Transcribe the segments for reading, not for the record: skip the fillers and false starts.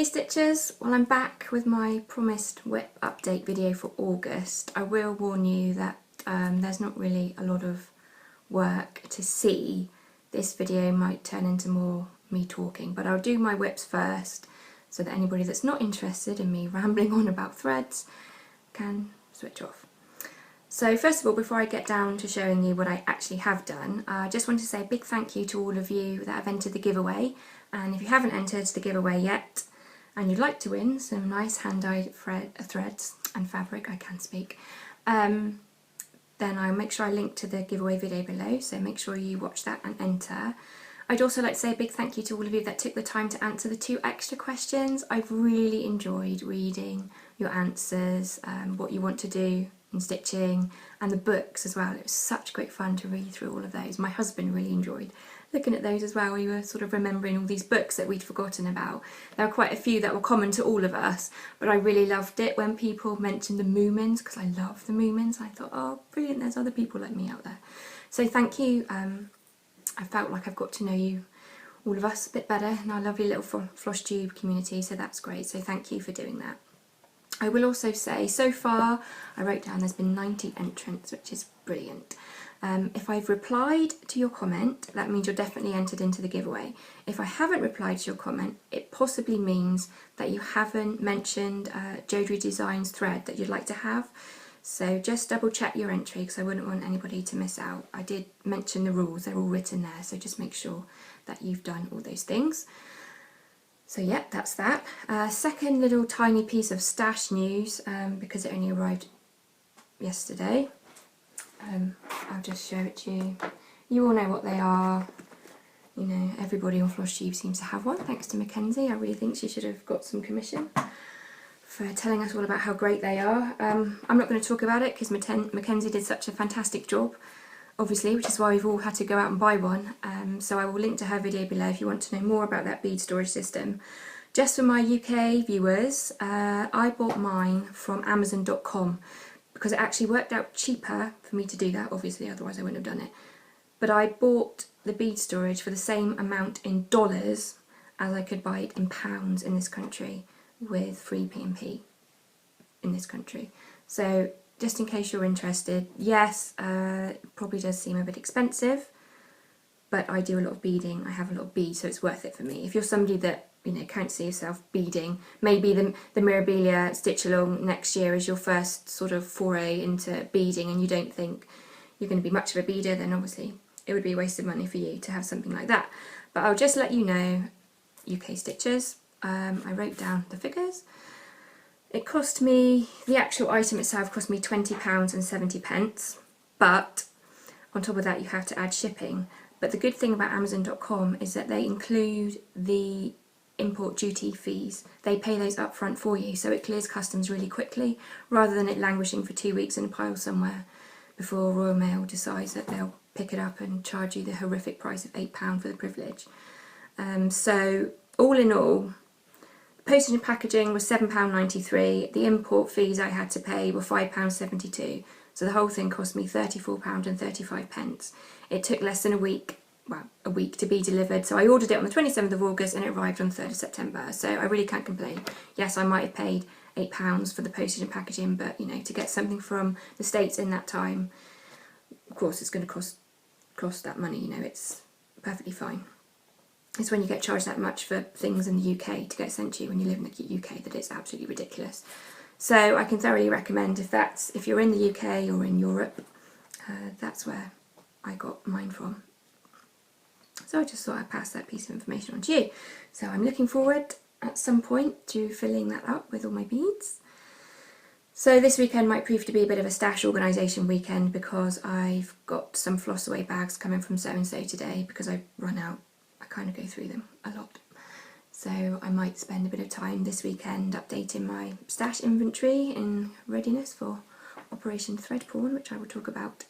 Hey Stitchers, well I'm back with my promised whip update video for August. I will warn you that there's not really a lot of work to see. This video might turn into more me talking, but I'll do my whips first so that anybody that's not interested in me rambling on about threads can switch off. So first of all, before I get down to showing you what I actually have done, I just want to say a big thank you to all of you that have entered the giveaway. And if you haven't entered the giveaway yet, and you'd like to win some nice hand-dyed threads and fabric, I can speak, then I'll make sure I link to the giveaway video below, so make sure you watch that and enter. I'd also like to say a big thank you to all of you that took the time to answer the 2 extra questions. I've really enjoyed reading your answers, what you want to do in stitching, and the books as well. It was such great fun to read through all of those. My husband really enjoyed looking at those as well. We were sort of remembering all these books that we'd forgotten about. There were quite a few that were common to all of us, but I really loved it when people mentioned the Moomins, because I love the Moomins. I thought, oh brilliant, there's other people like me out there. So thank you. I felt like I've got to know you, all of us, a bit better in our lovely little Floss Tube community, so that's great. So thank you for doing that. I will also say, so far, I wrote down there's been 90 entrants, which is brilliant. If I've replied to your comment, that means you're definitely entered into the giveaway. If I haven't replied to your comment, it possibly means that you haven't mentioned Jodrey Designs thread that you'd like to have. So just double check your entry, because I wouldn't want anybody to miss out. I did mention the rules, they're all written there, so just make sure that you've done all those things. So yeah, that's that. Second little tiny piece of stash news, because it only arrived yesterday. I'll just show it to you. You all know what they are. You know, everybody on Floss Tube seems to have one, thanks to Mackenzie. I really think she should have got some commission for telling us all about how great they are. I'm not going to talk about it because Mackenzie did such a fantastic job, obviously, which is why we've all had to go out and buy one. So I will link to her video below if you want to know more about that bead storage system. Just for my UK viewers, I bought mine from Amazon.com because it actually worked out cheaper for me to do that, obviously, otherwise I wouldn't have done it. But I bought the bead storage for the same amount in dollars as I could buy it in pounds in this country with free P&P in this country. So just in case you're interested, yes, it probably does seem a bit expensive, but I do a lot of beading, I have a lot of beads, so it's worth it for me. If you're somebody that, you know, can't see yourself beading, maybe the Mirabilia Stitch Along next year is your first sort of foray into beading and you don't think you're going to be much of a beader, then obviously it would be a waste of money for you to have something like that. But I'll just let you know, UK Stitchers, I wrote down the figures. It cost me, the actual item itself cost me £20.70, but on top of that you have to add shipping. But the good thing about Amazon.com is that they include the import duty fees. They pay those up front for you, so it clears customs really quickly, rather than it languishing for 2 weeks in a pile somewhere before Royal Mail decides that they'll pick it up and charge you the horrific price of £8 for the privilege. So all in all, postage and packaging was £7.93, the import fees I had to pay were £5.72, so the whole thing cost me £34.35. It took less than a week to be delivered, so I ordered it on the 27th of August and it arrived on the 3rd of September, so I really can't complain. Yes, I might have paid £8 for the postage and packaging, but you know, to get something from the States in that time, of course it's going to cost that money, you know, it's perfectly fine. It's when you get charged that much for things in the UK to get sent to you when you live in the UK that it's absolutely ridiculous. So I can thoroughly recommend, if you're in the UK or in Europe, that's where I got mine from. So I just thought I'd pass that piece of information on to you. So I'm looking forward at some point to filling that up with all my beads. So this weekend might prove to be a bit of a stash organisation weekend because I've got some floss away bags coming from So and So today because I've run out. I kind of go through them a lot. So I might spend a bit of time this weekend updating my stash inventory in readiness for Operation Thread Porn, which I will talk about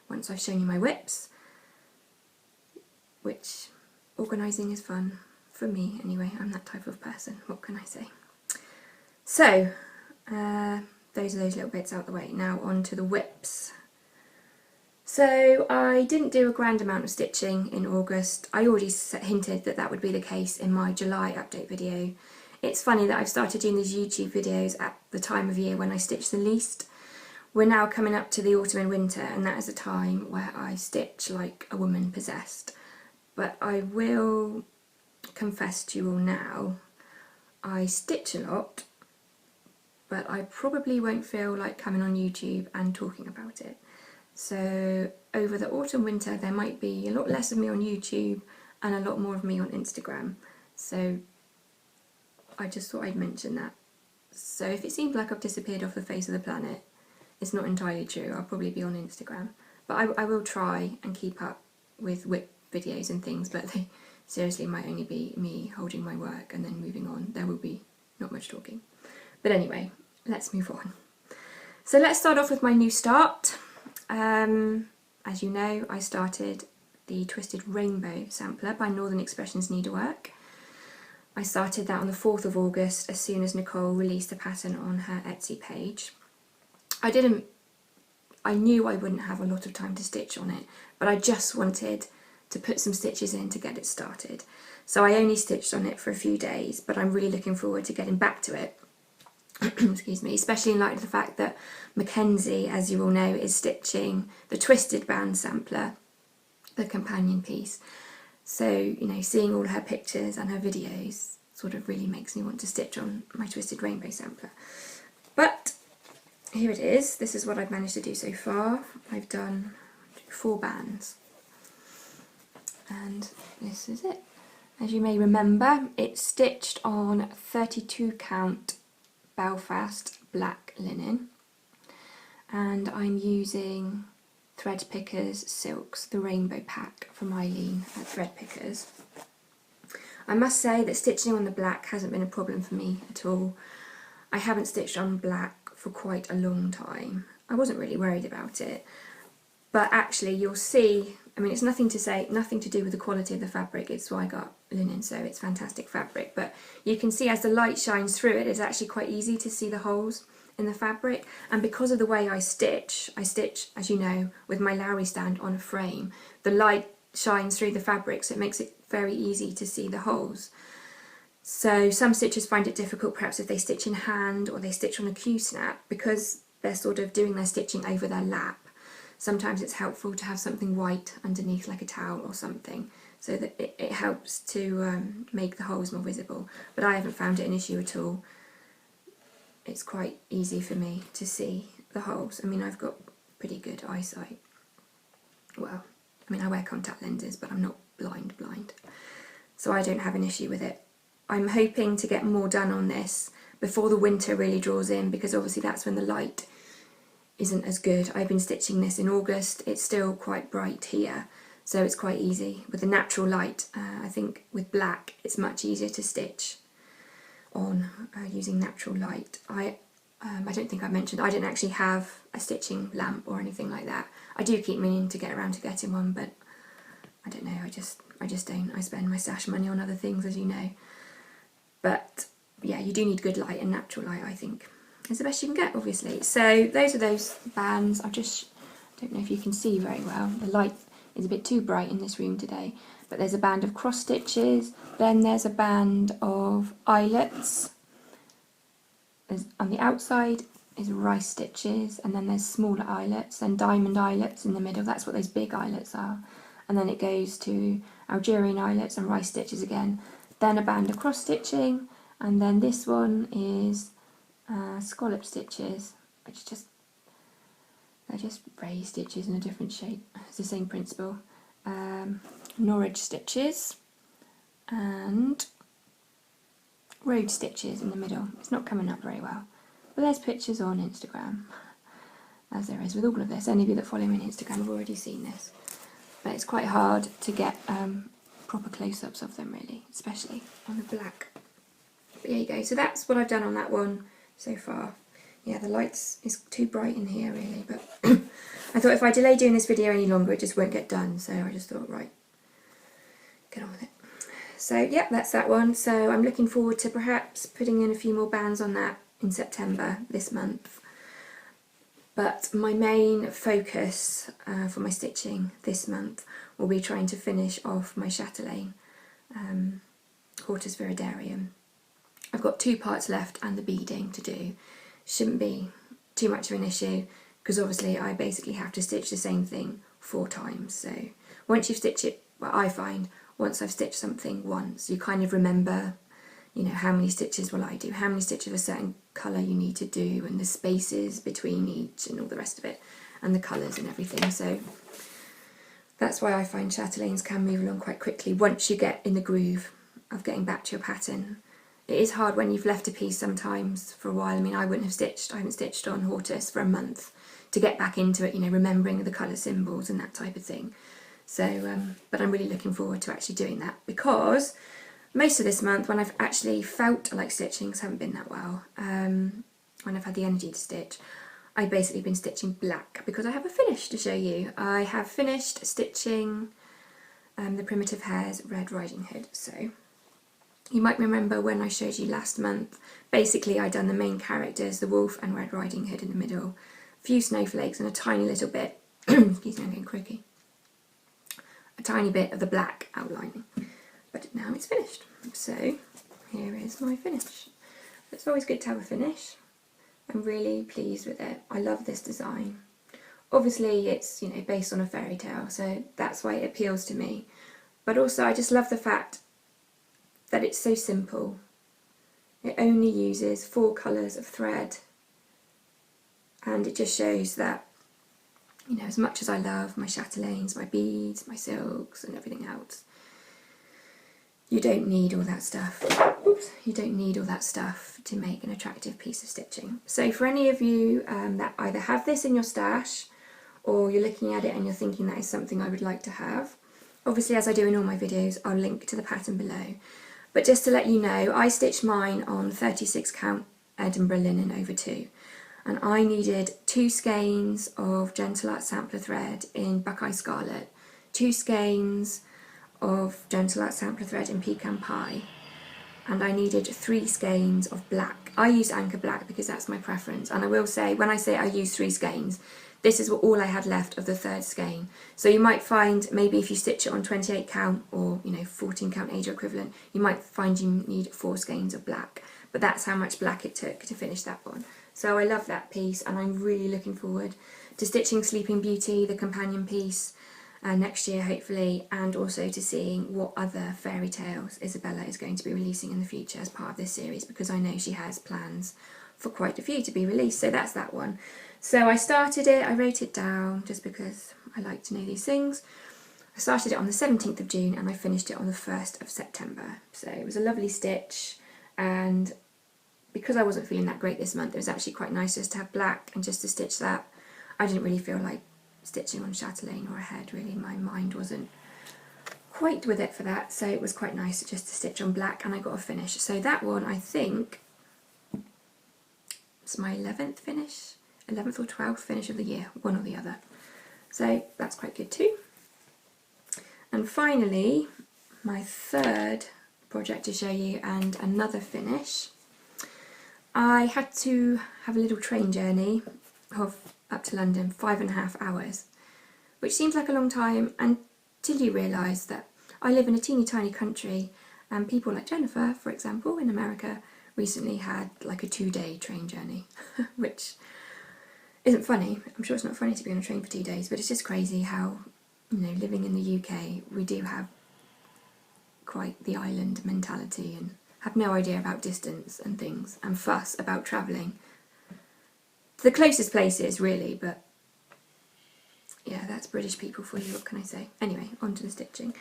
once I've shown you my whips. Which, organising is fun, for me anyway, I'm that type of person, what can I say. So, those are those little bits out the way. Now on to the whips. So I didn't do a grand amount of stitching in August. I already hinted that that would be the case in my July update video. it's funny that I've started doing these YouTube videos at the time of year when I stitch the least. We're now coming up to the autumn and winter, and that is a time where I stitch like a woman possessed. But I will confess to you all now, I stitch a lot, but I probably won't feel like coming on YouTube and talking about it. So over the autumn winter there might be a lot less of me on YouTube and a lot more of me on Instagram. So I just thought I'd mention that. So if it seems like I've disappeared off the face of the planet, it's not entirely true. I'll probably be on Instagram. But I will try and keep up with whip videos and things, but they seriously might only be me holding my work and then moving on. There will be not much talking. But anyway, let's move on. So let's start off with my new start. As you know, I started the Twisted Rainbow sampler by Northern Expressions Needlework. I started that on the 4th of August as soon as Nicole released the pattern on her Etsy page. I knew I wouldn't have a lot of time to stitch on it, but I just wanted to put some stitches in to get it started. So I only stitched on it for a few days, but I'm really looking forward to getting back to it. Excuse me, especially in light of the fact that Mackenzie, as you all know, is stitching the Twisted Band sampler, the companion piece. So, you know, seeing all her pictures and her videos sort of really makes me want to stitch on my Twisted Rainbow sampler. But here it is. This is what I've managed to do so far. I've done 4 bands. And this is it. As you may remember, it's stitched on 32 count Belfast black linen, and I'm using Thread Pickers Silks, the Rainbow Pack from Eileen at Thread Pickers. I must say that stitching on the black hasn't been a problem for me at all. I haven't stitched on black for quite a long time. I wasn't really worried about it, but actually you'll see, I mean, it's nothing to do with the quality of the fabric. It's why I got linen, so it's fantastic fabric, but you can see as the light shines through it, it's actually quite easy to see the holes in the fabric. And because of the way I stitch, as you know, with my Lowry stand on a frame, the light shines through the fabric, so it makes it very easy to see the holes. So some stitchers find it difficult perhaps if they stitch in hand or they stitch on a Q-snap, because they're sort of doing their stitching over their lap. Sometimes it's helpful to have something white underneath, like a towel or something, so that it helps to make the holes more visible. But I haven't found it an issue at all. It's quite easy for me to see the holes. I mean, I've got pretty good eyesight. Well, I mean, I wear contact lenses, but I'm not blind, so I don't have an issue with it. I'm hoping to get more done on this before the winter really draws in, because obviously that's when the light isn't as good. I've been stitching this in August. It's still quite bright here, so it's quite easy with the natural light. I think with black it's much easier to stitch on using natural light. I don't think I mentioned I didn't actually have a stitching lamp or anything like that. I do keep meaning to get around to getting one, but I don't know, I just don't. I spend my stash money on other things, as you know. But yeah, you do need good light, and natural light, I think, is the best you can get, obviously. So those are those bands. I don't know if you can see very well. The light is a bit too bright in this room today. But there's a band of cross stitches, then there's a band of eyelets. On the outside is rice stitches, and then there's smaller eyelets and diamond eyelets in the middle. That's what those big eyelets are. And then it goes to Algerian eyelets and rice stitches again. Then a band of cross stitching, and then this one is scallop stitches, which they're just raised stitches in a different shape. It's the same principle. Norwich stitches and road stitches in the middle. It's not coming up very well, but there's pictures on Instagram, as there is with all of this. Any of you that follow me on Instagram have already seen this, but it's quite hard to get proper close-ups of them, really, especially on the black. But there you go. So that's what I've done on that one so far. Yeah, the lights is too bright in here, really, but I thought if I delay doing this video any longer, it just won't get done. So I just thought, right, get on with it. So yeah, that's that one. So I'm looking forward to perhaps putting in a few more bands on that in September this month. But my main focus for my stitching this month will be trying to finish off my chatelaine Hortus Viridarium. I've got 2 parts left and the beading to do. Shouldn't be too much of an issue, because obviously I basically have to stitch the same thing 4 times. So once you've stitched it, well, I find once I've stitched something once, you kind of remember, you know, how many stitches will I do, how many stitches of a certain colour you need to do, and the spaces between each and all the rest of it, and the colours and everything. So that's why I find chatelaines can move along quite quickly once you get in the groove of getting back to your pattern. It is hard when you've left a piece sometimes for a while. I mean, I haven't stitched on Hortus for a month to get back into it, you know, remembering the colour symbols and that type of thing. So, but I'm really looking forward to actually doing that, because most of this month, when I've actually felt like stitching, haven't been that well, when I've had the energy to stitch, I've basically been stitching black, because I have a finish to show you. I have finished stitching the Primitive Hare's Red Riding Hood. So you might remember when I showed you last month, basically I'd done the main characters, the wolf and Red Riding Hood in the middle, a few snowflakes and a tiny little bit, excuse me, I'm getting croaky, a tiny bit of the black outlining. But now it's finished. So here is my finish. It's always good to have a finish. I'm really pleased with it. I love this design. Obviously it's, you know, based on a fairy tale, so that's why it appeals to me. But also I just love the fact that it's so simple. It only uses 4 colours of thread, and it just shows that, you know, as much as I love my chatelaines, my beads, my silks and everything else, you don't need all that stuff. Oops, you don't need all that stuff to make an attractive piece of stitching. So for any of you that either have this in your stash, or you're looking at it and you're thinking that is something I would like to have, obviously as I do in all my videos, I'll link to the pattern below. But just to let you know, I stitched mine on 36 count Edinburgh linen over 2, and I needed 2 skeins of Gentle Art sampler thread in Buckeye Scarlet, 2 skeins of Gentle Art sampler thread in Pecan Pie, and I needed 3 skeins of black. I use Anchor Black because that's my preference, and I will say, when I say I use 3 skeins, this is all I had left of the 3rd skein. So you might find, maybe if you stitch it on 28 count or, you know, 14 count age or equivalent, you might find you need 4 skeins of black, but that's how much black it took to finish that one. So I love that piece, and I'm really looking forward to stitching Sleeping Beauty, the companion piece, next year hopefully, and also to seeing what other fairy tales Isabella is going to be releasing in the future as part of this series, because I know she has plans for quite a few to be released. So that's that one. So I started it, I wrote it down just because I like to know these things. I started it on the 17th of June and I finished it on the 1st of September. So it was a lovely stitch, and because I wasn't feeling that great this month, it was actually quite nice just to have black and just to stitch that. I didn't really feel like stitching on chatelaine or a head, really. My mind wasn't quite with it for that, so it was quite nice just to stitch on black, and I got a finish. So that one, I think, it's my 11th finish, 11th or 12th finish of the year, one or the other. So that's quite good too. And finally, my 3rd project to show you, and another finish. I had to have a little train journey of up to London, 5.5 hours, which seems like a long time until you realise that I live in a teeny tiny country, and people like Jennifer, for example, in America, recently had like a 2-day train journey, which isn't funny. I'm sure it's not funny to be on a train for 2 days, but it's just crazy how, you know, living in the UK, we do have quite the island mentality and have no idea about distance and things, and fuss about travelling to the closest places, really. But yeah, that's British people for you, what can I say? Anyway, on to the stitching.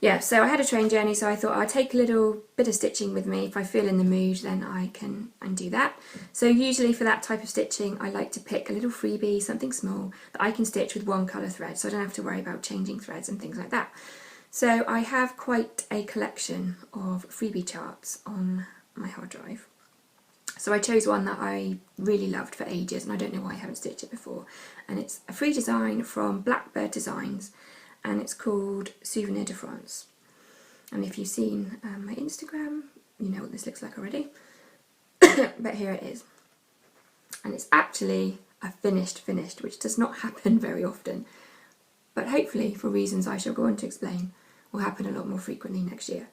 Yeah, so I had a train journey, so I thought I'd take a little bit of stitching with me. If I feel in the mood, then I can do that. So usually for that type of stitching, I like to pick a little freebie, something small, that I can stitch with 1 colour thread, so I don't have to worry about changing threads and things like that. So I have quite a collection of freebie charts on my hard drive. So I chose one that I really loved for ages, and I don't know why I haven't stitched it before. And it's a free design from Blackbird Designs, and it's called Souvenir de France. And if you've seen my Instagram, you know what this looks like already. But here it is. And it's actually a finished, which does not happen very often. But hopefully, for reasons I shall go on to explain, will happen a lot more frequently next year.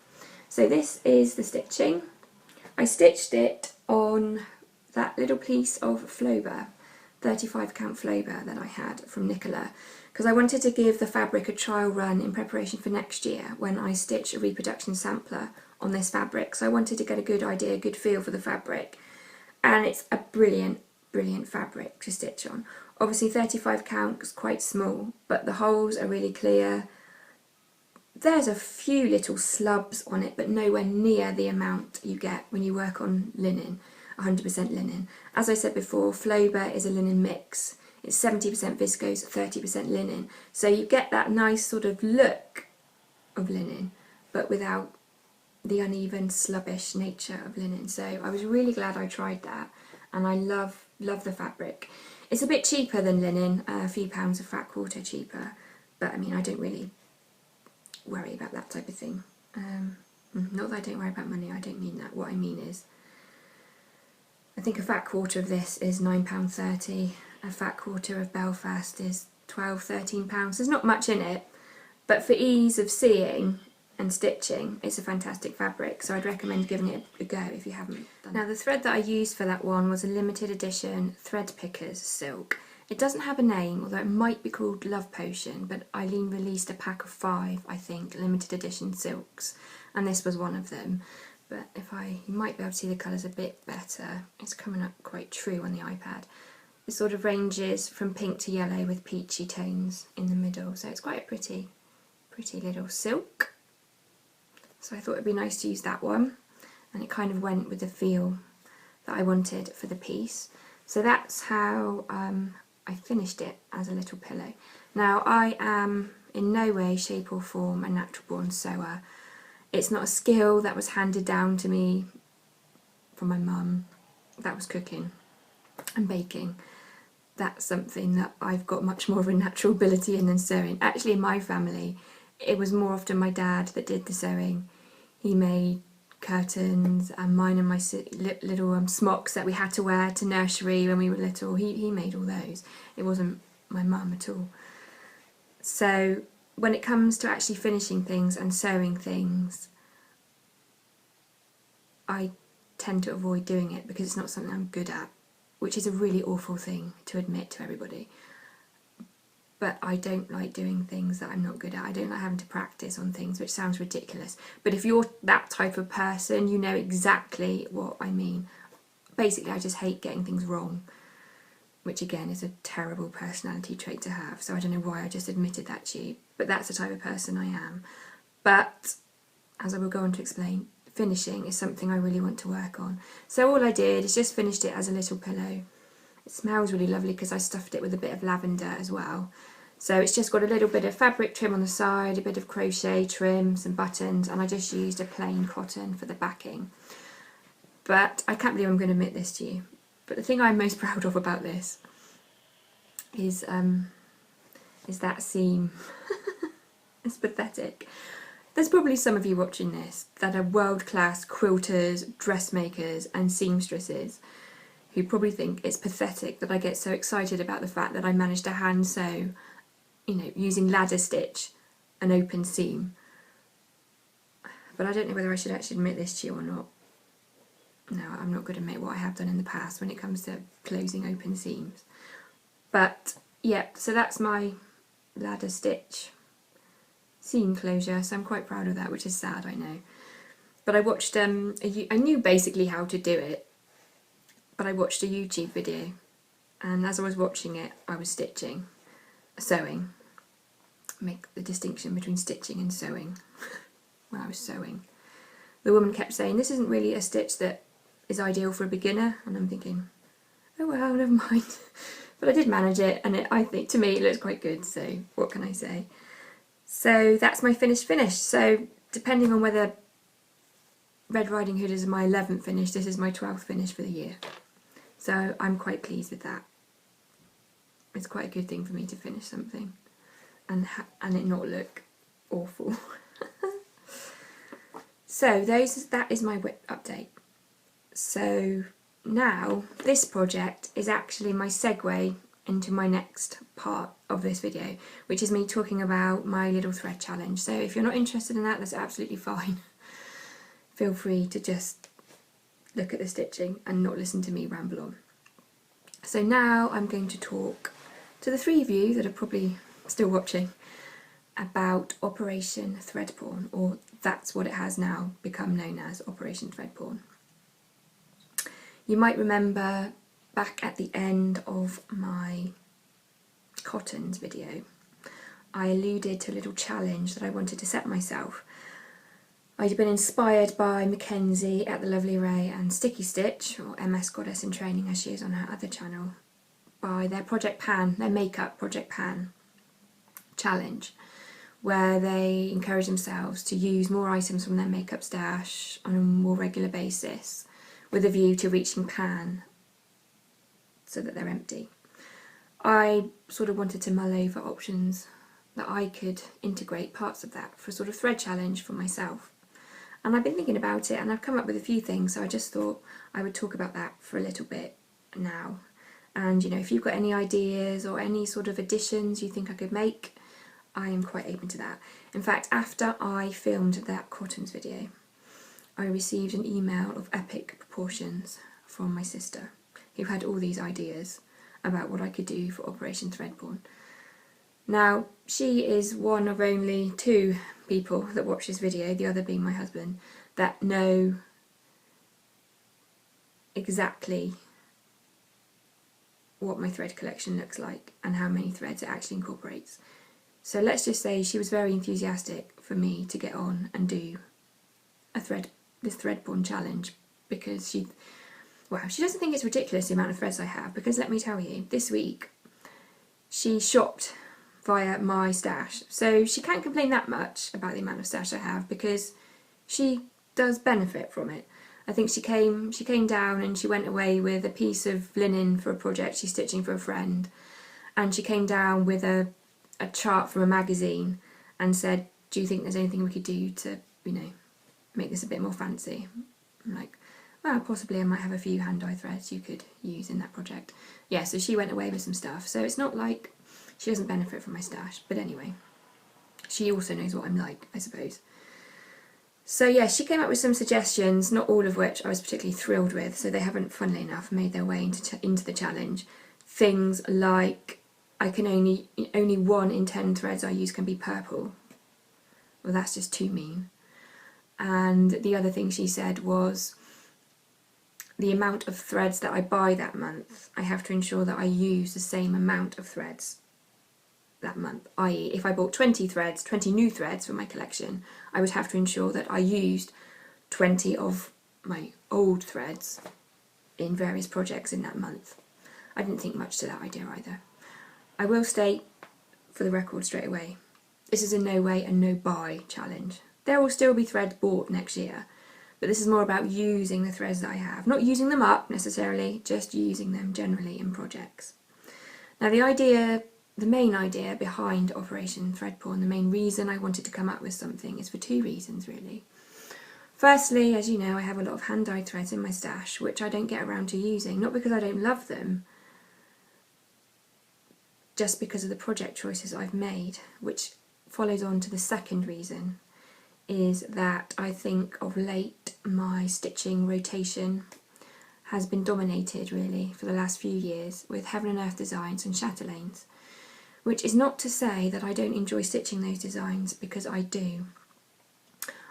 So this is the stitching. I stitched it on that little piece of Flober, 35 count Flober that I had from Nicola, because I wanted to give the fabric a trial run in preparation for next year when I stitch a reproduction sampler on this fabric. So I wanted to get a good idea, a good feel for the fabric, and it's a brilliant fabric to stitch on. Obviously 35 count is quite small, but the holes are really clear. There's a few little slubs on it, but nowhere near the amount you get when you work on linen, 100% linen. As I said before, Flober is a linen mix. It's 70% viscose, 30% linen. So you get that nice sort of look of linen, but without the uneven, slubbish nature of linen. So I was really glad I tried that, and I love the fabric. It's a bit cheaper than linen, a few pounds of fat quarter cheaper, but I mean, I don't really worry about that type of thing. Not that I don't worry about money, I don't mean that. What I mean is, I think a fat quarter of this is £9.30, a fat quarter of Belfast is £12–13. There's not much in it, but for ease of seeing and stitching, it's a fantastic fabric, so I'd recommend giving it a go if you haven't done it. Now the thread that I used for that one was a limited edition Thread Pickers silk. It doesn't have a name, although it might be called Love Potion, but Eileen released a pack of 5, I think, limited edition silks, and this was one of them. But you might be able to see the colours a bit better. It's coming up quite true on the iPad. It sort of ranges from pink to yellow with peachy tones in the middle, so it's quite a pretty little silk. So I thought it'd be nice to use that one, and it kind of went with the feel that I wanted for the piece. So that's how I finished it as a little pillow. Now I am in no way, shape or form a natural born sewer. It's not a skill that was handed down to me from my mum. That was cooking and baking. That's something that I've got much more of a natural ability in than sewing. Actually in my family it was more often my dad that did the sewing. He made curtains, and mine and my little smocks that we had to wear to nursery when we were little, he made all those. It wasn't my mum at all. So when it comes to actually finishing things and sewing things, I tend to avoid doing it because it's not something I'm good at, which is a really awful thing to admit to everybody. But I don't like doing things that I'm not good at. I don't like having to practice on things, which sounds ridiculous. But if you're that type of person, you know exactly what I mean. Basically, I just hate getting things wrong, which again is a terrible personality trait to have. So I don't know why I just admitted that to you, but that's the type of person I am. But as I will go on to explain, finishing is something I really want to work on. So all I did is just finished it as a little pillow. It smells really lovely because I stuffed it with a bit of lavender as well. So it's just got a little bit of fabric trim on the side, a bit of crochet trim, some buttons, and I just used a plain cotton for the backing. But I can't believe I'm going to admit this to you, but the thing I'm most proud of about this is that seam. It's pathetic. There's probably some of you watching this that are world-class quilters, dressmakers and seamstresses who probably think it's pathetic that I get so excited about the fact that I managed to hand sew, you know, using ladder stitch, an open seam. But I don't know whether I should actually admit this to you or not. No, I'm not going to admit what I have done in the past when it comes to closing open seams. But yeah, so that's my ladder stitch seam closure, so I'm quite proud of that, which is sad, I know. But I watched, I knew basically how to do it, but I watched a YouTube video, and as I was watching it, I was sewing. Make the distinction between stitching and sewing when I was sewing. The woman kept saying, this isn't really a stitch that is ideal for a beginner, and I'm thinking, oh well, never mind. But I did manage it, and I think to me it looks quite good, so what can I say? So that's my finished finish. So depending on whether Red Riding Hood is my 11th finish, this is my 12th finish for the year. So I'm quite pleased with that. It's quite a good thing for me to finish something and it not look awful. So that is my whip update. So now this project is actually my segue into my next part of this video, which is me talking about my little thread challenge. So if you're not interested in that, that's absolutely fine. Feel free to just look at the stitching and not listen to me ramble on. So now I'm going to talk to the three of you that are probably still watching about Operation Thread Porn, or that's what it has now become known as, Operation Thread Porn. You might remember back at the end of my cottons video, I alluded to a little challenge that I wanted to set myself. I'd been inspired by Mackenzie at the Lovely Ray and Sticky Stitch, or MS Goddess in Training as she is on her other channel, by their Project Pan, their makeup Project Pan challenge, where they encourage themselves to use more items from their makeup stash on a more regular basis with a view to reaching Pan so that they're empty. I sort of wanted to mull over options that I could integrate parts of that for a sort of thread challenge for myself. And I've been thinking about it and I've come up with a few things, so I just thought I would talk about that for a little bit now. And you know, if you've got any ideas or any sort of additions you think I could make, I am quite open to that. In fact, after I filmed that cottons video, I received an email of epic proportions from my sister, who had all these ideas about what I could do for Operation Thread Porn. Now, she is one of only 2 people that watch this video, the other being my husband, that know exactly what my thread collection looks like and how many threads it actually incorporates. So let's just say she was very enthusiastic for me to get on and do this thread porn challenge, because she doesn't think it's ridiculous the amount of threads I have, because let me tell you, this week she shopped via my stash, so she can't complain that much about the amount of stash I have, because she does benefit from it. I think she came down and she went away with a piece of linen for a project she's stitching for a friend, and she came down with a chart from a magazine and said, do you think there's anything we could do to, you know, make this a bit more fancy? I'm like, well, possibly I might have a few hand-dyed threads you could use in that project. Yeah, so she went away with some stuff, so it's not like she doesn't benefit from my stash, but anyway, she also knows what I'm like, I suppose. So yeah, she came up with some suggestions, not all of which I was particularly thrilled with, so they haven't, funnily enough, made their way into the challenge. Things like, I can only 1 in 10 threads I use can be purple. Well, that's just too mean. And the other thing she said was, the amount of threads that I buy that month, I have to ensure that I use the same amount of threads that month, i.e. if I bought 20 new threads for my collection, I would have to ensure that I used 20 of my old threads in various projects in that month. I didn't think much to that idea either. I will state, for the record straight away, this is in no way a no-buy challenge. There will still be threads bought next year, but this is more about using the threads that I have. Not using them up necessarily, just using them generally in projects. Now the main idea behind Operation Thread Porn, the main reason I wanted to come up with something, is for 2 reasons really. Firstly, as you know, I have a lot of hand-dyed threads in my stash which I don't get around to using, not because I don't love them, just because of the project choices I've made, which follows on to the second reason, is that I think of late my stitching rotation has been dominated really for the last few years with Heaven and Earth designs and chatelaines, which is not to say that I don't enjoy stitching those designs, because I do.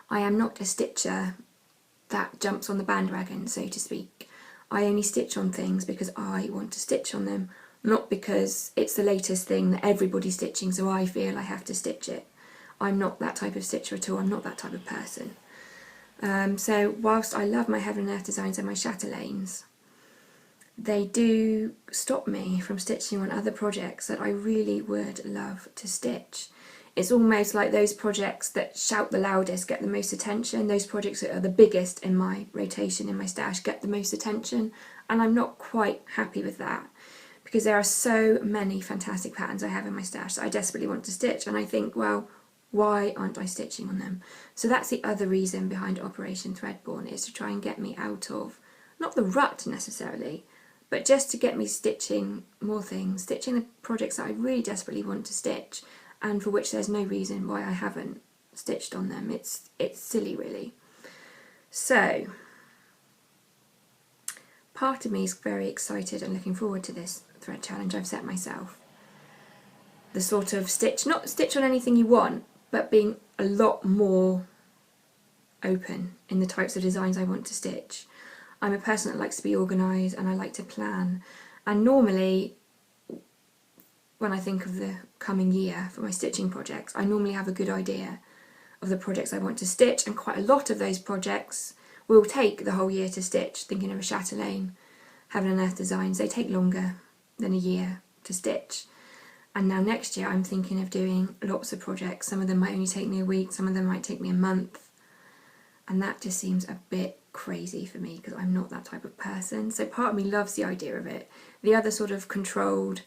I am not a stitcher that jumps on the bandwagon, so to speak. I only stitch on things because I want to stitch on them, not because it's the latest thing that everybody's stitching so I feel I have to stitch it. I'm not that type of stitcher at all, I'm not that type of person. So whilst I love my Heaven and Earth designs and my chatelaines, they do stop me from stitching on other projects that I really would love to stitch. It's almost like those projects that shout the loudest get the most attention, those projects that are the biggest in my rotation, in my stash, get the most attention, and I'm not quite happy with that, because there are so many fantastic patterns I have in my stash that I desperately want to stitch, and I think, well, why aren't I stitching on them? So that's the other reason behind Operation Thread Porn, is to try and get me out of, not the rut necessarily, but just to get me stitching more things, stitching the projects that I really desperately want to stitch, and for which there's no reason why I haven't stitched on them. It's silly really. So part of me is very excited and looking forward to this thread challenge I've set myself. The sort of stitch, not stitch on anything you want, but being a lot more open in the types of designs I want to stitch. I'm a person that likes to be organised and I like to plan, and normally when I think of the coming year for my stitching projects, I normally have a good idea of the projects I want to stitch, and quite a lot of those projects will take the whole year to stitch. Thinking of a chatelaine, Heaven and Earth designs, they take longer than a year to stitch. And now next year I'm thinking of doing lots of projects. Some of them might only take me a week, some of them might take me a month, and that just seems a bit crazy for me because I'm not that type of person. So part of me loves the idea of it. The other sort of controlled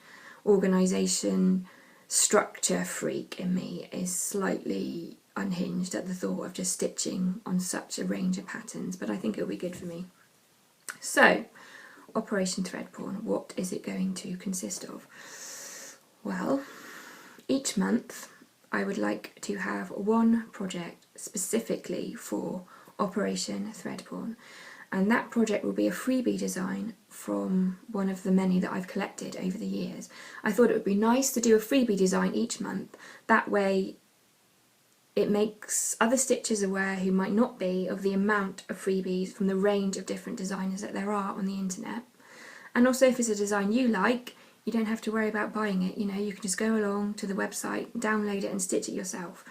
organisation structure freak in me is slightly unhinged at the thought of just stitching on such a range of patterns, but I think it'll be good for me. So, Operation Thread Porn, what is it going to consist of? Well, each month I would like to have one project specifically for Operation Thread Porn, and that project will be a freebie design from one of the many that I've collected over the years. I thought it would be nice to do a freebie design each month, that way it makes other stitchers aware who might not be of the amount of freebies from the range of different designers that there are on the internet. And also, if it's a design you like, you don't have to worry about buying it, you know, you can just go along to the website, download it and stitch it yourself.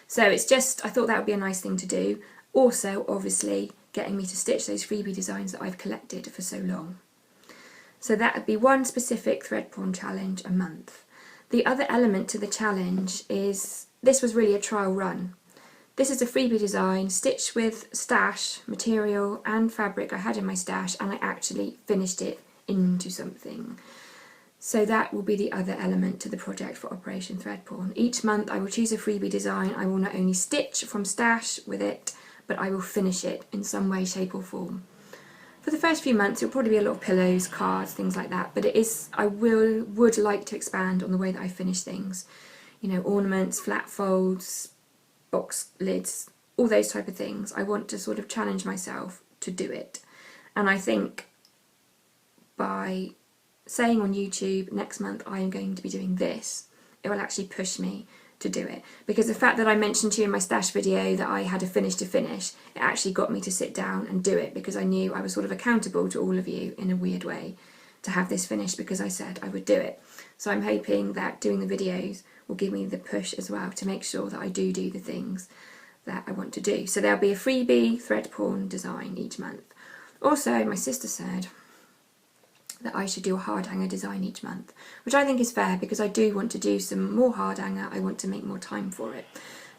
So it's just, I thought that would be a nice thing to do. Also, obviously, getting me to stitch those freebie designs that I've collected for so long. So that would be one specific thread porn challenge a month. The other element to the challenge is, this was really a trial run. This is a freebie design stitched with stash material and fabric I had in my stash, and I actually finished it into something. So that will be the other element to the project for Operation Thread Porn. Each month I will choose a freebie design. I will not only stitch from stash with it, but I will finish it in some way, shape or form. For the first few months, it'll probably be a lot of pillows, cards, things like that, but I would like to expand on the way that I finish things. You know, ornaments, flat folds, box lids, all those type of things. I want to sort of challenge myself to do it. And I think by saying on YouTube, next month I am going to be doing this, it will actually push me to do it. Because the fact that I mentioned to you in my stash video that I had a finish to finish, it actually got me to sit down and do it, because I knew I was sort of accountable to all of you in a weird way to have this finished, because I said I would do it. So I'm hoping that doing the videos will give me the push as well to make sure that I do the things that I want to do. So there'll be a freebie thread porn design each month. Also, my sister said that I should do a hard hanger design each month, which I think is fair, because I do want to do some more hard hanger. I want to make more time for it.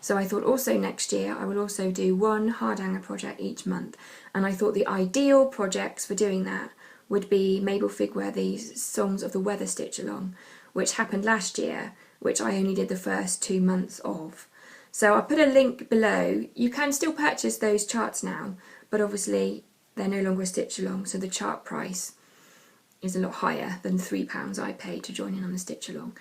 So I thought also next year I will also do one hard hanger project each month, and I thought the ideal projects for doing that would be Mabel Figworthy's Songs of the Weather Stitch Along, which happened last year, which I only did the first 2 months of. So I'll put a link below. You can still purchase those charts now, but obviously they're no longer a stitch along, so the chart price is a lot higher than the £3 I paid to join in on the stitch along.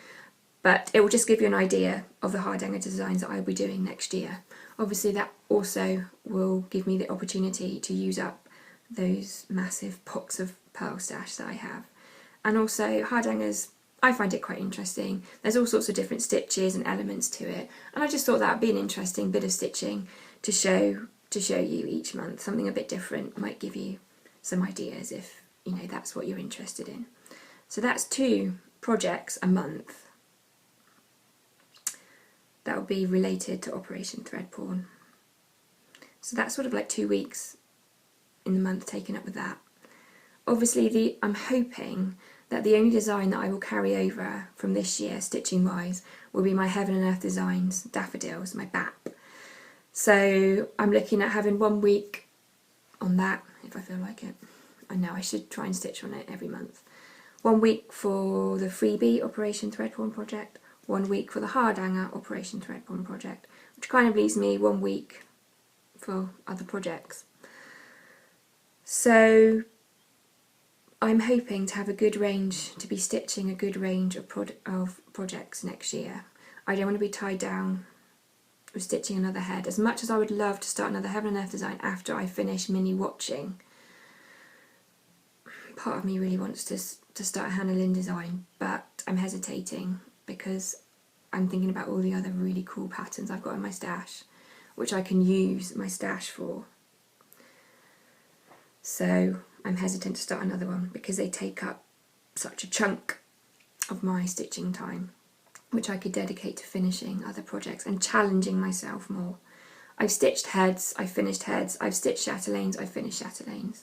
But it will just give you an idea of the hard hanger designs that I'll be doing next year. Obviously that also will give me the opportunity to use up those massive pots of pearl stash that I have. And also hard hangers, I find it quite interesting. There's all sorts of different stitches and elements to it, and I just thought that would be an interesting bit of stitching to show you each month. Something a bit different might give you some ideas if you know that's what you're interested in. So that's 2 projects a month that will be related to Operation Thread Porn. So that's sort of like 2 weeks in the month taken up with that. Obviously I'm hoping that the only design that I will carry over from this year, stitching wise, will be my Heaven and Earth Designs daffodils, my BAP. So I'm looking at having 1 week on that if I feel like it. I know I should try and stitch on it every month. 1 week for the freebie Operation Thread Porn project, 1 week for the hard hanger Operation Thread Porn project, which kind of leaves me 1 week for other projects. So I'm hoping to have a good range, to be stitching a good range of projects next year. I don't want to be tied down with stitching another head, as much as I would love to start another Heaven and Earth design after I finish mini watching. part of me really wants to start a Hannah Lynn design, but I'm hesitating because I'm thinking about all the other really cool patterns I've got in my stash, which I can use my stash for. So I'm hesitant to start another one because they take up such a chunk of my stitching time, which I could dedicate to finishing other projects and challenging myself more. I've stitched heads, I've finished heads, I've stitched chatelaines, I've finished chatelaines.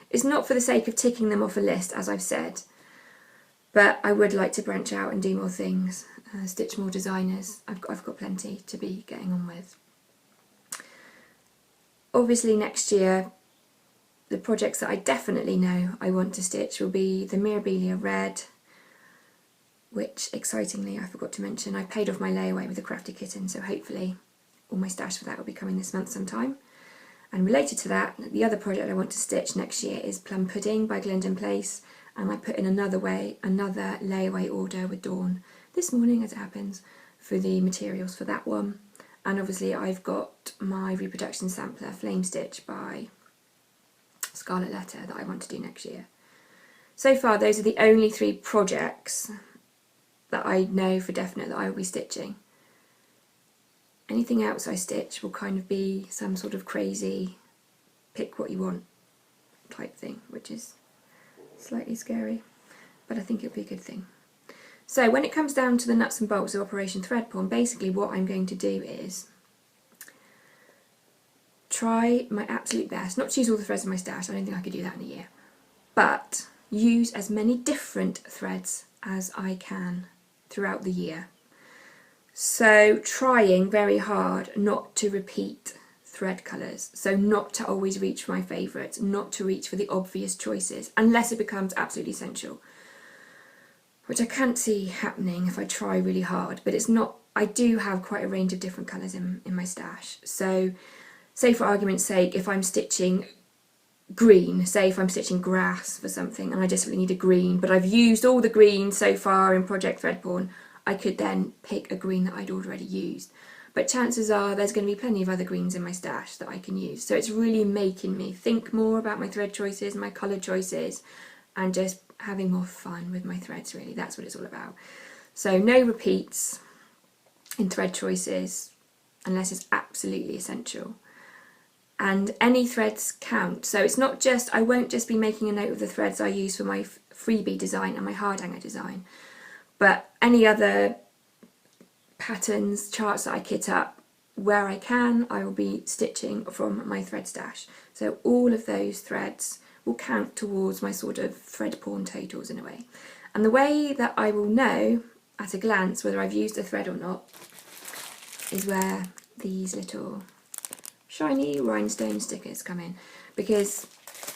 It's not for the sake of ticking them off a list, as I've said, but I would like to branch out and do more things, stitch more designers. I've got plenty to be getting on with. Obviously next year, the projects that I definitely know I want to stitch will be the Mirabilia Red, which excitingly I forgot to mention, I paid off my layaway with the Crafty Kitten, so hopefully all my stash for that will be coming this month sometime. And related to that, the other project I want to stitch next year is Plum Pudding by Glendon Place, and I put in another layaway order with Dawn this morning, as it happens, for the materials for that one. And obviously I've got my reproduction sampler Flame Stitch by Scarlet Letter that I want to do next year. So far those are the only 3 projects that I know for definite that I will be stitching. Anything else I stitch will kind of be some sort of crazy pick what you want type thing, which is slightly scary, but I think it'll be a good thing. So when it comes down to the nuts and bolts of Operation Threadpawn, basically what I'm going to do is try my absolute best, not to use all the threads in my stash, I don't think I could do that in a year, but use as many different threads as I can throughout the year. So trying very hard not to repeat thread colours, so not to always reach for my favourites, not to reach for the obvious choices, unless it becomes absolutely essential, which I can't see happening if I try really hard, but it's not, I do have quite a range of different colours in my stash. So say for argument's sake, if I'm stitching green, say if I'm stitching grass for something and I just really need a green, but I've used all the green so far in Project Threadpawn, I could then pick a green that I'd already used. But chances are there's going to be plenty of other greens in my stash that I can use. So it's really making me think more about my thread choices, my colour choices, and just having more fun with my threads, really. That's what it's all about. So no repeats in thread choices unless it's absolutely essential. And any threads count. So it's not just, I won't just be making a note of the threads I use for my freebie design and my hard hanger design, but any other patterns, charts that I kit up, where I can, I will be stitching from my thread stash. So all of those threads will count towards my sort of Threadpawn totals in a way. And the way that I will know at a glance whether I've used a thread or not is where these little shiny rhinestone stickers come in, because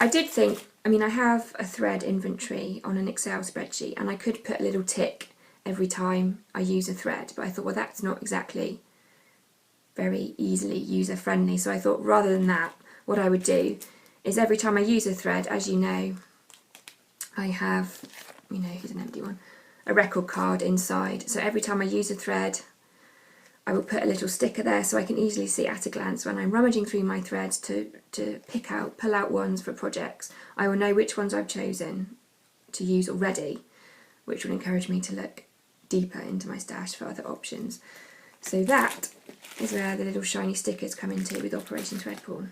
I did think, I mean, I have a thread inventory on an Excel spreadsheet and I could put a little tick every time I use a thread, but I thought, well, that's not exactly very easily user friendly, so I thought rather than that, what I would do is every time I use a thread, as you know, I have, you know, here's an empty one, a record card inside, so every time I use a thread I will put a little sticker there so I can easily see at a glance when I'm rummaging through my threads to pull out ones for projects. I will know which ones I've chosen to use already, which will encourage me to look deeper into my stash for other options. So that is where the little shiny stickers come into with Operation Threadpawn.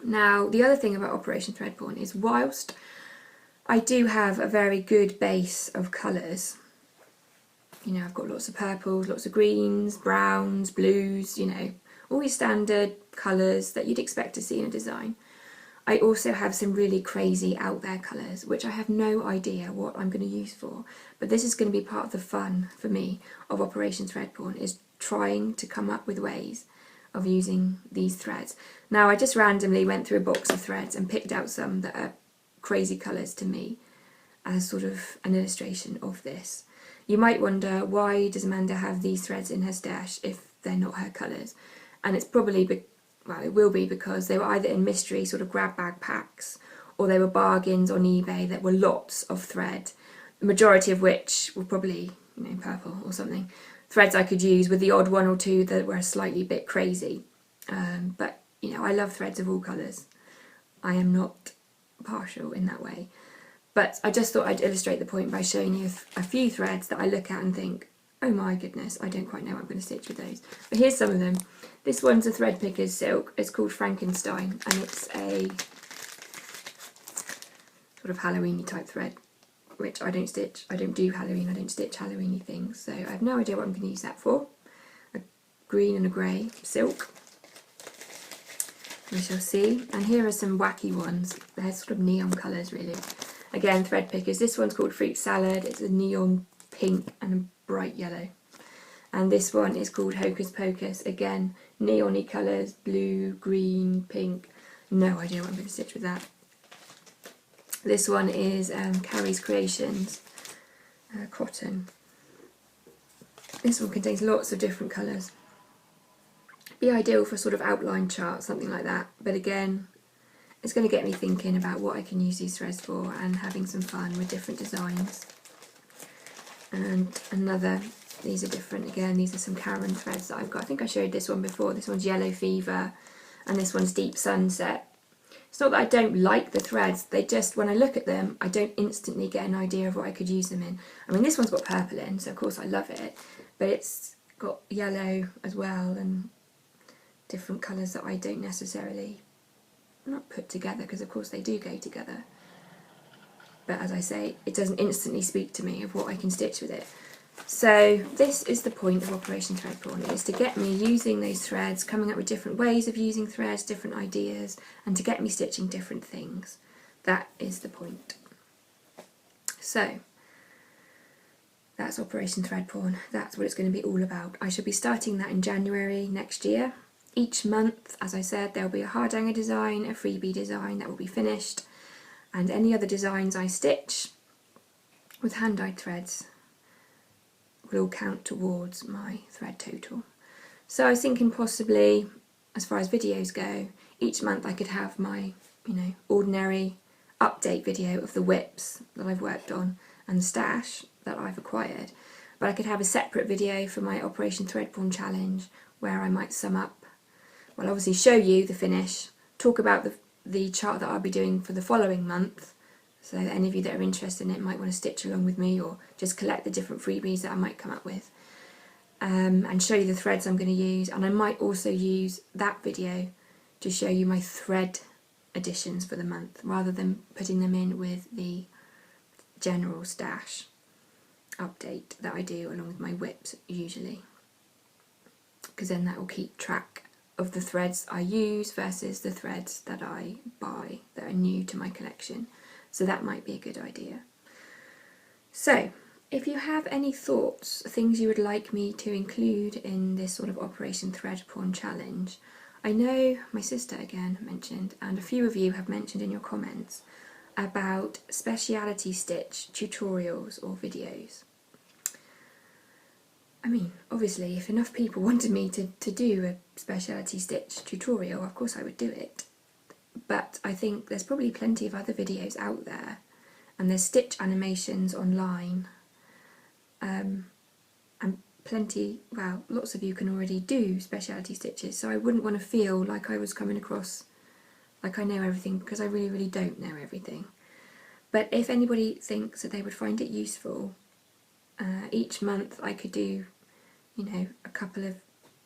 Now, the other thing about Operation Threadpawn is whilst I do have a very good base of colours, you know, I've got lots of purples, lots of greens, browns, blues, you know, all your standard colours that you'd expect to see in a design. I also have some really crazy out there colours, which I have no idea what I'm going to use for. But this is going to be part of the fun for me of Operation Threadpawn, is trying to come up with ways of using these threads. Now, I just randomly went through a box of threads and picked out some that are crazy colours to me as sort of an illustration of this. You might wonder, why does Amanda have these threads in her stash if they're not her colours? And it's probably, well, it will be because they were either in mystery sort of grab bag packs, or they were bargains on eBay that were lots of thread, the majority of which were probably, you know, purple or something. Threads I could use with the odd one or two that were a slightly bit crazy. But, you know, I love threads of all colours. I am not partial in that way. But I just thought I'd illustrate the point by showing you a few threads that I look at and think, oh my goodness, I don't quite know what I'm going to stitch with those. But here's some of them. This one's a Thread Pickers silk. It's called Frankenstein, and it's a sort of Halloween-y type thread, which I don't stitch. I don't do Halloween, I don't stitch Halloween-y things, so I have no idea what I'm going to use that for. A green and a grey silk. We shall see. And here are some wacky ones. They're sort of neon colours, really. Again, Thread Pickers. This one's called Fruit Salad. It's a neon pink and a bright yellow. And this one is called Hocus Pocus. Again, neon-y colours, blue, green, pink. No idea what I'm going to stitch with that. This one is Carrie's Creations, cotton. This one contains lots of different colours. Be ideal for sort of outline chart, something like that. But again, it's going to get me thinking about what I can use these threads for and having some fun with different designs. And another, these are different again, these are some Karen threads that I've got. I think I showed this one before. This one's Yellow Fever and this one's Deep Sunset. It's not that I don't like the threads, they just, when I look at them, I don't instantly get an idea of what I could use them in. I mean, this one's got purple in, so of course I love it, but it's got yellow as well and different colours that I don't necessarily not put together, because of course they do go together, but as I say, it doesn't instantly speak to me of what I can stitch with it. So this is the point of Operation Thread Porn, is to get me using those threads, coming up with different ways of using threads, different ideas, and to get me stitching different things. That is the point. So that's Operation Thread Porn. That's what it's going to be all about. I shall be starting that in January next year. Each month, as I said, there will be a hardhanger design, a freebie design that will be finished, and any other designs I stitch with hand-dyed threads will all count towards my thread total. So I was thinking possibly, as far as videos go, each month I could have my, ordinary update video of the whips that I've worked on and the stash that I've acquired, but I could have a separate video for my Operation Thread Porn challenge where I might sum up, well, obviously show you the finish, talk about the chart that I'll be doing for the following month, so that any of you that are interested in it might want to stitch along with me or just collect the different freebies that I might come up with, and show you the threads I'm going to use. And I might also use that video to show you my thread additions for the month, rather than putting them in with the general stash update that I do along with my whips usually, because then that will keep track of the threads I use versus the threads that I buy that are new to my collection. So that might be a good idea. So if you have any thoughts, things you would like me to include in this sort of Operation Thread Porn challenge, I know my sister again mentioned, and a few of you have mentioned in your comments, about speciality stitch tutorials or videos. I mean, obviously, if enough people wanted me to do a speciality stitch tutorial, of course I would do it. But I think there's probably plenty of other videos out there, and there's stitch animations online, and plenty, well, lots of you can already do speciality stitches, so I wouldn't want to feel like I was coming across like I know everything, because I really, really don't know everything. But if anybody thinks that they would find it useful, each month I could do, a couple of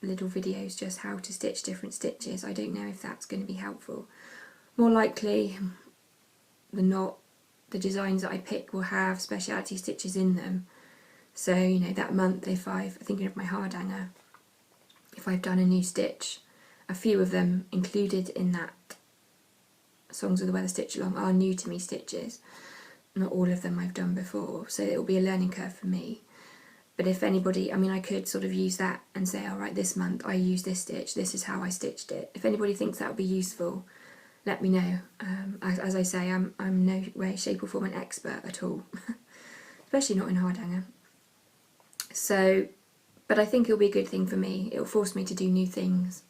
little videos just how to stitch different stitches. I don't know if that's going to be helpful. More likely than not, the designs that I pick will have speciality stitches in them. So, that month, if thinking of my hardhanger, if I've done a new stitch, a few of them included in that Songs of the Weather Stitch Along are new to me stitches. Not all of them I've done before, so it will be a learning curve for me. But if anybody, I could sort of use that and say, all right, this month I use this stitch, this is how I stitched it. If anybody thinks that would be useful, let me know. As I say, I'm no way, shape or form an expert at all, especially not in hardhanger. So, but I think it'll be a good thing for me. It'll force me to do new things.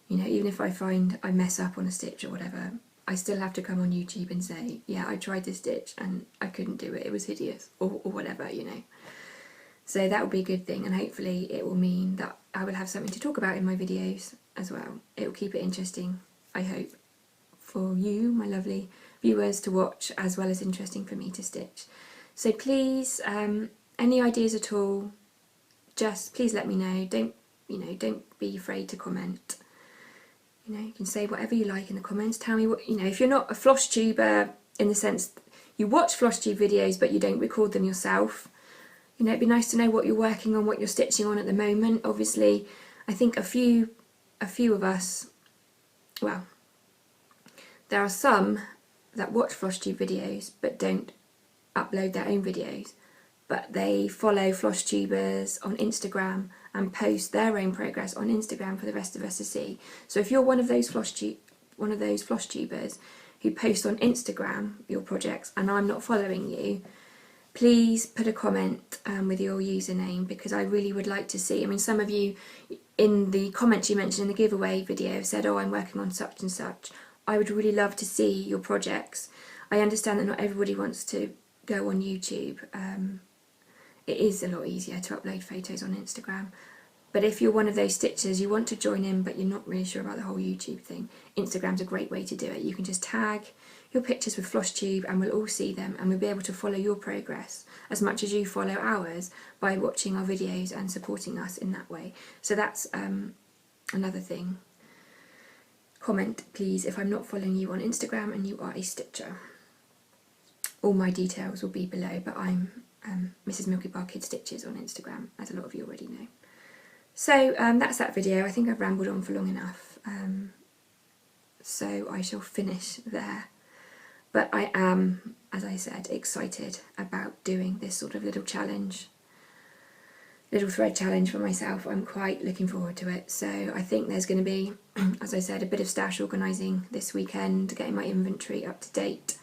Even if I find I mess up on a stitch or whatever, I still have to come on YouTube and say, yeah, I tried this stitch and I couldn't do it, it was hideous, or whatever, So that will be a good thing, and hopefully it will mean that I will have something to talk about in my videos as well. It will keep it interesting, I hope, for you, my lovely viewers to watch as well as interesting for me to stitch. So please, any ideas at all, just please let me know. Don't be afraid to comment. You can say whatever you like in the comments. Tell me what, if you're not a floss tuber in the sense you watch floss tube videos but you don't record them yourself, it'd be nice to know what you're working on, what you're stitching on at the moment. Obviously, I think a few of us, well, there are some that watch floss tube videos but don't upload their own videos, but they follow floss tubers on Instagram and post their own progress on Instagram for the rest of us to see. So if you're one of those floss tubers who post on Instagram your projects and I'm not following you, please put a comment with your username, because I really would like to see. I mean, some of you in the comments you mentioned in the giveaway video said, oh, I'm working on such and such. I would really love to see your projects. I understand that not everybody wants to go on YouTube. It is a lot easier to upload photos on Instagram. But if you're one of those stitchers, you want to join in but you're not really sure about the whole YouTube thing, Instagram's a great way to do it. You can just tag your pictures with floss tube and we'll all see them, and we'll be able to follow your progress as much as you follow ours by watching our videos and supporting us in that way. So that's another thing. Comment please if I'm not following you on Instagram and you are a stitcher. All my details will be below, but I'm Mrs. Milky Bar Kid Stitches on Instagram, as a lot of you already know. So that's that video. I think I've rambled on for long enough, so I shall finish there. But I am, as I said, excited about doing this sort of little challenge, little thread challenge for myself. I'm quite looking forward to it. So I think there's going to be, as I said, a bit of stash organising this weekend, getting my inventory up to date,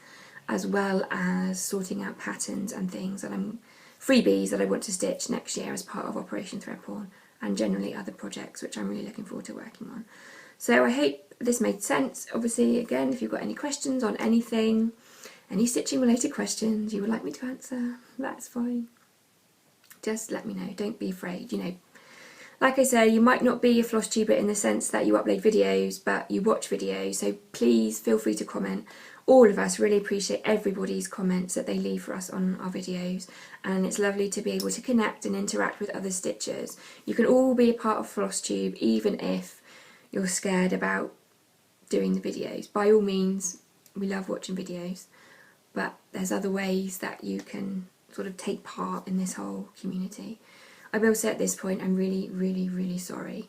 as well as sorting out patterns and things that freebies that I want to stitch next year as part of Operation Threadpawn, and generally other projects which I'm really looking forward to working on. So I hope this made sense. Obviously, again, if you've got any questions on anything, any stitching related questions you would like me to answer, that's fine. Just let me know, don't be afraid. Like I say, you might not be a floss tuber in the sense that you upload videos, but you watch videos, so please feel free to comment. All of us really appreciate everybody's comments that they leave for us on our videos, and it's lovely to be able to connect and interact with other stitchers. You can all be a part of FlossTube, even if you're scared about doing the videos. By all means, we love watching videos, but there's other ways that you can sort of take part in this whole community. I will say at this point, I'm really, really, really sorry.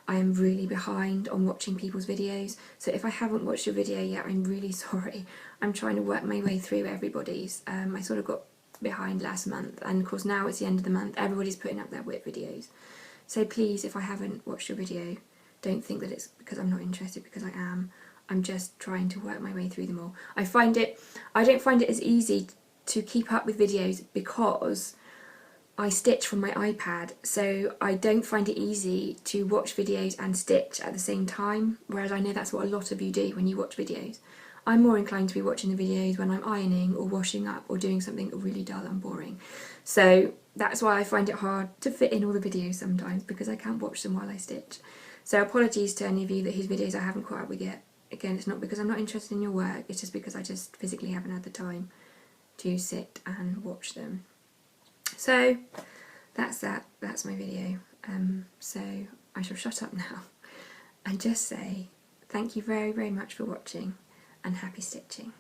I am really behind on watching people's videos, so if I haven't watched your video yet, I'm really sorry. I'm trying to work my way through everybody's. I sort of got behind last month, and of course now it's the end of the month, everybody's putting up their WIP videos. So please, if I haven't watched your video, don't think that it's because I'm not interested, because I am. I'm just trying to work my way through them all. I don't find it as easy to keep up with videos because I stitch from my iPad, so I don't find it easy to watch videos and stitch at the same time, whereas I know that's what a lot of you do when you watch videos. I'm more inclined to be watching the videos when I'm ironing or washing up or doing something really dull and boring. So that's why I find it hard to fit in all the videos sometimes, because I can't watch them while I stitch. So apologies to any of you whose videos I haven't caught up with yet. Again, it's not because I'm not interested in your work, it's just because I just physically haven't had the time to sit and watch them. So that's my video. So I shall shut up now and just say thank you very, very much for watching, and happy stitching.